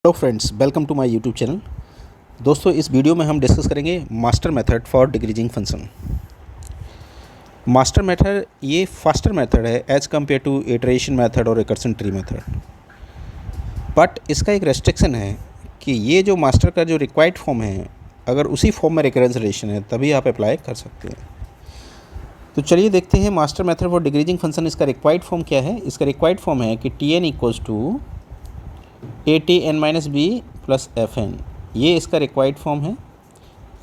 Hello friends, welcome to my YouTube channel. दोस्तों, इस video में हम डिस्कस करेंगे master method for decreasing function. Master method ये फास्टर मेथड है as compare to iteration method और रिकर्सन ट्री मेथड। बट इसका एक रेस्ट्रिक्शन है कि ये जो मास्टर का जो रिक्वायर्ड फॉर्म है, अगर उसी फॉर्म में रिकरेंस रिलेशन है तभी आप अप्लाई कर सकते हैं। तो चलिए देखते हैं master method for decreasing function. इसका रिक्वायर्ड फॉर्म क्या है। इसका रिक्वायर्ड फॉर्म है कि T N equals to A T N minus B plus F N. ये इसका रिक्वायर्ड फॉर्म है।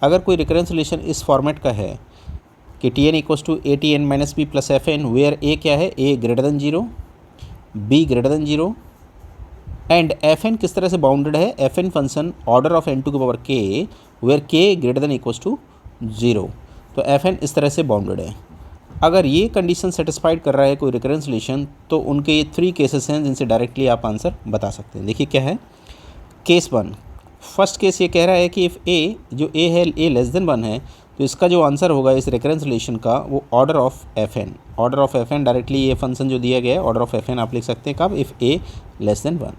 अगर कोई रिकरेंस रिलेशन इस फॉर्मेट का है कि T N equals to A T N minus B plus F N, where A क्या है, A greater than zero, B greater than zero, and F N किस तरह से बाउंडेड है, F N function order of N two की power K, where K greater than equals to zero. तो F N इस तरह से बाउंडेड है। अगर ये कंडीशन सेटिस्फाइड कर रहा है कोई रिकरेंस रिलेशन, तो उनके ये 3 केसेस हैं जिनसे डायरेक्टली आप आंसर बता सकते हैं। देखिए क्या है। केस 1, फर्स्ट केस ये कह रहा है कि इफ़ ए जो ए है, ए लेस देन 1 है, तो इसका जो आंसर होगा इस रिकरेंस रिलेशन का वो order of F N. Order of F N directly ये फंक्शन जो दिया गया है, ऑर्डर ऑफ एफ एन आप लिख सकते हैं कब, if A less than 1।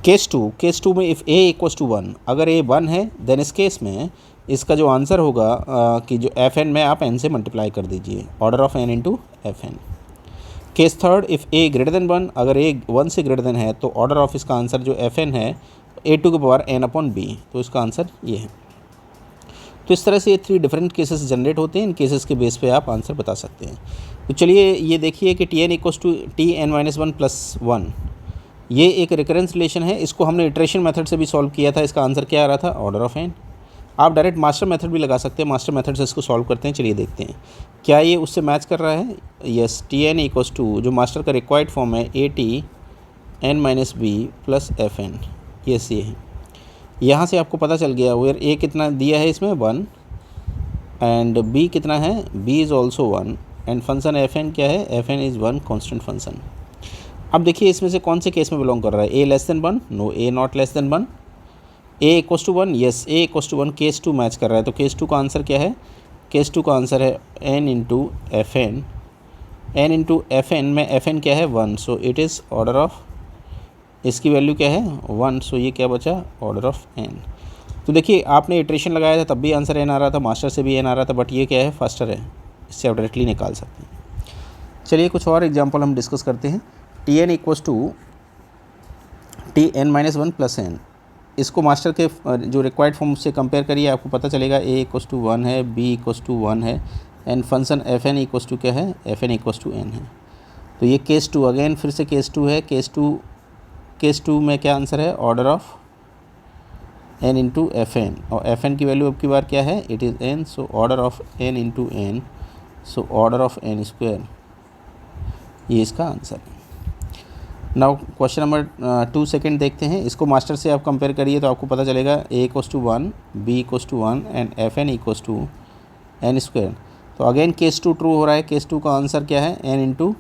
Case 2 में इफ़ ए इक्वल्स टू 1, अगर ए 1 है देन इस केस में इसका जो आंसर होगा कि जो एफ एन में आप एन से मल्टीप्लाई कर दीजिए, order of N into F N. Case 3, if A greater than 1, अगर ए 1 से ग्रेटर देन है तो ऑर्डर ऑफ इसका आंसर जो एफ एन है ए टू की पावर एन अपॉन बी, तो इसका आंसर ये है। तो इस तरह से ये 3 डिफरेंट केसेस जनरेट होते हैं। इन केसेस के बेस पे आप आंसर बता सकते हैं। तो चलिए ये देखिए कि T N equals to T N minus 1 plus 1, ये एक रिकरेंस रिलेशन है। इसको हमने इटरेशन मेथड से भी सॉल्व किया था। इसका आंसर क्या आ रहा था, ऑर्डर ऑफ एन। आप डायरेक्ट मास्टर मेथड भी लगा सकते हैं। मास्टर मेथड से इसको सॉल्व करते हैं। चलिए देखते हैं क्या ये उससे मैच कर रहा है। Yes, T N equals to जो मास्टर का रिक्वायर्ड फॉर्म है A T N minus B plus F N, yes ये है। यहाँ से आपको पता चल गया वेयर ए कितना दिया है इसमें 1, एंड बी कितना है, B is also 1, and function F N क्या है, F N is 1 constant function. अब देखिए इसमें से कौन से केस में बिलोंग कर रहा है, A less than 1, no A not less than 1, A equals to 1, yes A equals to 1, case 2 match कर रहा है। तो केस 2 का आंसर क्या है, केस 2 का आंसर है N into F N. N into F N में एफ एन क्या है 1, so it is order of, इसकी वैल्यू क्या है 1, सो ये क्या बचा, ऑर्डर ऑफ एन। तो देखिए आपने इटरेशन लगाया था तब भी आंसर एन आ रहा था, मास्टर से भी एन आ रहा था, बट ये क्या है फास्टर है, इससे आप डायरेक्टली निकाल सकते हैं। चलिए कुछ और एग्जांपल हम डिस्कस करते हैं। T N equals to T N minus 1 plus N, इसको मास्टर के जो रिक्वायर्ड फॉर्म से कंपेयर करिए, आपको पता चलेगा ए इक्वल्स टू 1 है, बी इक्वल्स टू 1 है, and function F N equals to क्या है, F N equals to N है। तो ये केस 2 अगेन फिर से केस 2 है। केस 2 में क्या आंसर है, order of N into F N, और एफ एन की वैल्यू अब की बार क्या है, it is N, so order of N into N, so order of N square, ये इसका आंसर है। नाउ क्वेश्चन नंबर 2 सेकेंड देखते हैं। इसको मास्टर से आप कंपेयर करिए तो आपको पता चलेगा A equals to 1, B equals to 1, and F N equals to N square. तो अगेन केस 2 ट्रू हो रहा है। केस 2 का आंसर क्या है, एन इंटू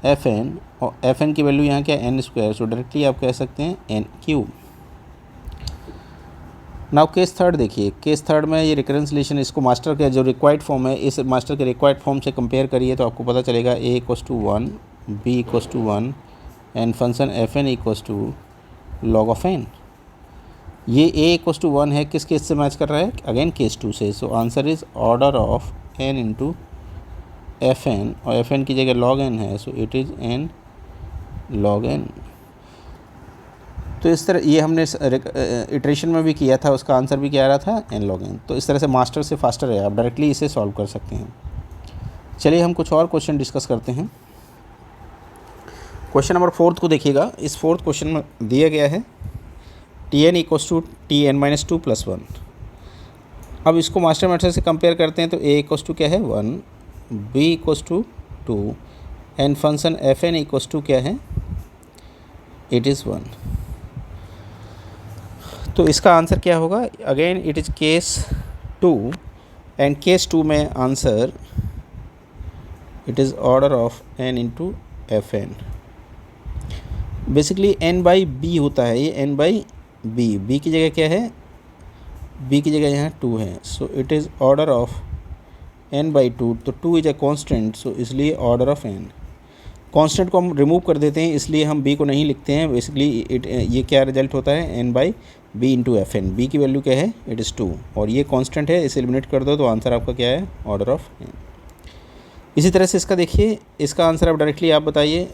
एफ एन, और एफ एन की वैल्यू यहाँ क्या है, एन स्क्वायर, सो डायरेक्टली आप कह सकते हैं एन क्यूब। नाउ केस 3 देखिए। केस 3 में ये रिकरेंस रिलेशन, इसको मास्टर का जो रिक्वायर्ड फॉर्म है इस मास्टर के रिक्वायर्ड फॉर्म से कंपेयर करिए तो आपको पता चलेगा A equals to 1, B equals to 1, and function F N equals to log of N. ये ए इक्वल्स टू 1 है, किस केस से मैच कर रहा है, अगेन केस 2 से, so answer is order of N into F N, और F N की जगह लॉग एन है, so it is N log N. तो इस तरह ये हमने इटरेशन में भी किया था, उसका आंसर भी क्या आ रहा था, एन लॉग एन। तो इस तरह से मास्टर से फास्टर है, आप डायरेक्टली इसे सॉल्व कर सकते हैं। चलिए हम कुछ और क्वेश्चन डिस्कस करते हैं। क्वेश्चन नंबर 4 को देखिएगा। इस 4th क्वेश्चन में दिया गया है T N equals to T N minus 2 plus 1। अब इसको मास्टर मेथड से कंपेयर करते हैं तो ए इक्वल्स टू क्या है 1, B equals to 2, and function F N equals to क्या है, इट इज़ 1। तो इसका आंसर क्या होगा, again it is case 2, and case 2 में answer it is order of N into F N. Basically N by B होता है, ये एन बाई बी, बी की जगह क्या है, बी की जगह यहाँ 2 है, so it is order of N by 2, तो 2 इज़ अ कॉन्स्टेंट, सो इसलिए ऑर्डर ऑफ एन। कांस्टेंट को हम रिमूव कर देते हैं, इसलिए हम b को नहीं लिखते हैं। बेसिकली ये क्या रिजल्ट होता है, n by B into F N. B की वैल्यू क्या है, इट इज़ 2, और ये कांस्टेंट है, इसे एलिमिनेट कर दो तो आंसर आपका क्या है, ऑर्डर ऑफ n। इसी तरह से इसका देखिए, इसका आंसर आप डायरेक्टली आप बताइए,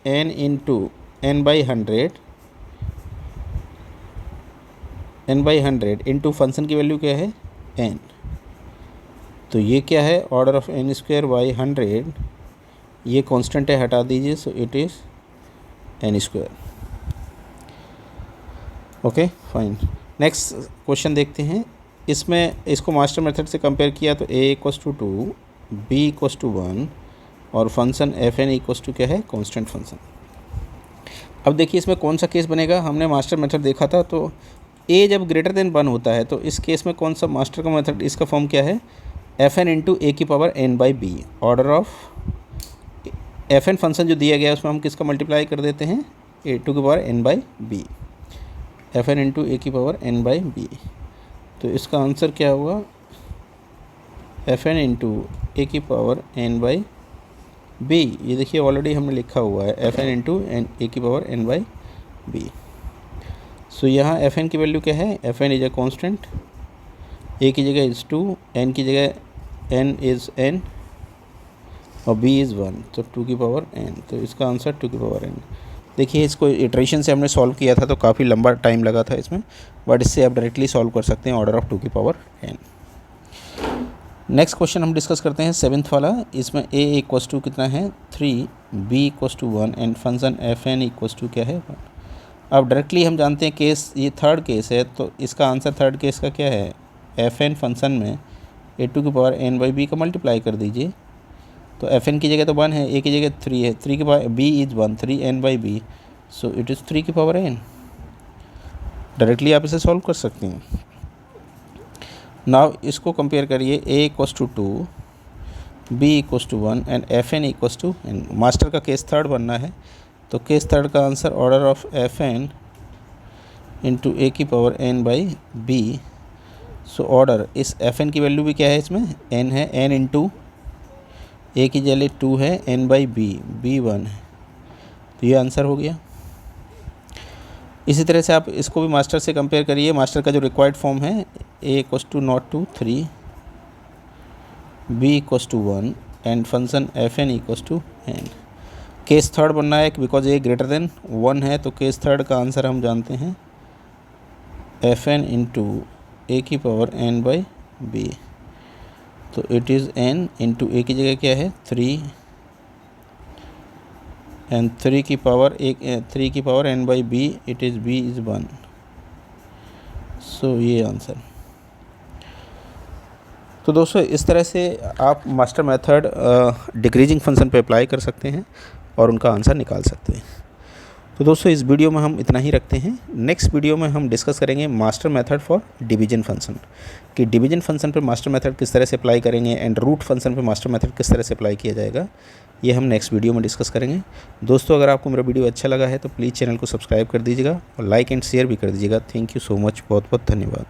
n into N by 100 into function की वैल्यू क्या है, n। तो ये क्या है, order of n square by 100, ये कांस्टेंट है, हटा दीजिए, so it is n square. Okay fine. Next question देखते हैं। इसमें इसको मास्टर मेथड से कंपेयर किया तो a equals to 2, b equals to 1 और function F N equals to क्या है, कांस्टेंट फंक्शन। अब देखिए इसमें कौन सा केस बनेगा, हमने मास्टर मेथड देखा था तो a जब ग्रेटर देन 1 होता है तो इस केस में कौन सा मास्टर का मेथड, इसका फॉर्म क्या है, एफ एन इंटू ए की power n by B. Order of F N function जो दिया गया है उसमें हम किसका मल्टीप्लाई कर देते हैं, ए टू की power n by B, F N into A की पावर n बाई बी। तो इसका आंसर क्या होगा, एफ एन इंटू ए की पावर n बाई बी। ये देखिए ऑलरेडी हमने लिखा हुआ है, एफ एन इंटू ए की power n by B. So यहाँ एफ एन की वैल्यू क्या है, F N is a constant, A की जगह इज़ 2, एन की जगह n इज़ n और b इज़ 1, तो 2 की पावर n। तो इसका आंसर 2 की पावर n। देखिए इसको इटरेशन से हमने सॉल्व किया था तो काफ़ी लंबा टाइम लगा था इसमें, बट इससे आप डायरेक्टली सॉल्व कर सकते हैं, ऑर्डर ऑफ 2 की पावर n। नेक्स्ट क्वेश्चन हम डिस्कस करते हैं 7th वाला। इसमें a इक्वस टू कितना है, 3, b equals to 1 and function F N equals to क्या है, 1। अब डायरेक्टली हम जानते हैं केस, ये थर्ड केस है तो इसका आंसर थर्ड केस का क्या है, एफ एन फंक्शन में ए टू की पावर n बाई बी का मल्टीप्लाई कर दीजिए। तो एफ एन की जगह तो 1 है, ए की जगह 3 है, 3 की power b is 1, 3 n by B, so it is 3 की पावर n। डायरेक्टली आप इसे सॉल्व कर सकते हैं। नाउ इसको कंपेयर करिए, a equals to 2, b equals to 1 and F N equals to n। Master का केस थर्ड बनना है तो केस थर्ड का answer order of F N into A की power n by B. So order, इस F N की value भी क्या है, इसमें n है, n इंटू ए की जगह 2 है, n बाई बी, बी 1 है, तो ये आंसर हो गया। इसी तरह से आप इसको भी मास्टर से कंपेयर करिए। मास्टर का जो रिक्वायर्ड फॉर्म है, a equals to not to 3, b equals to 1 and function F N equals to n। Case third बनना है बिकॉज a ग्रेटर देन 1 है, तो केस थर्ड का आंसर हम जानते हैं एफ एन इंटू ए की पावर n बाई बी। तो it is n into A की जगह क्या है, 3 एंड 3 की power n by b, it is b is 1। सो ये आंसर। तो दोस्तों इस तरह से आप मास्टर मेथड डिक्रीजिंग फंक्शन पे अप्लाई कर सकते हैं और उनका आंसर निकाल सकते हैं। तो दोस्तों इस वीडियो में हम इतना ही रखते हैं। नेक्स्ट वीडियो में हम डिस्कस करेंगे master method for division function, कि डिवीजन फंक्शन पर मास्टर मेथड किस तरह से अप्लाई करेंगे एंड रूट फंक्शन पर मास्टर मेथड किस तरह से अप्लाई किया जाएगा, ये हम नेक्स्ट वीडियो में डिस्कस करेंगे। दोस्तों अगर आपको मेरा वीडियो अच्छा लगा है तो प्लीज़ चैनल को सब्सक्राइब कर दीजिएगा और लाइक एंड शेयर भी कर दीजिएगा। थैंक यू सो मच, बहुत बहुत धन्यवाद।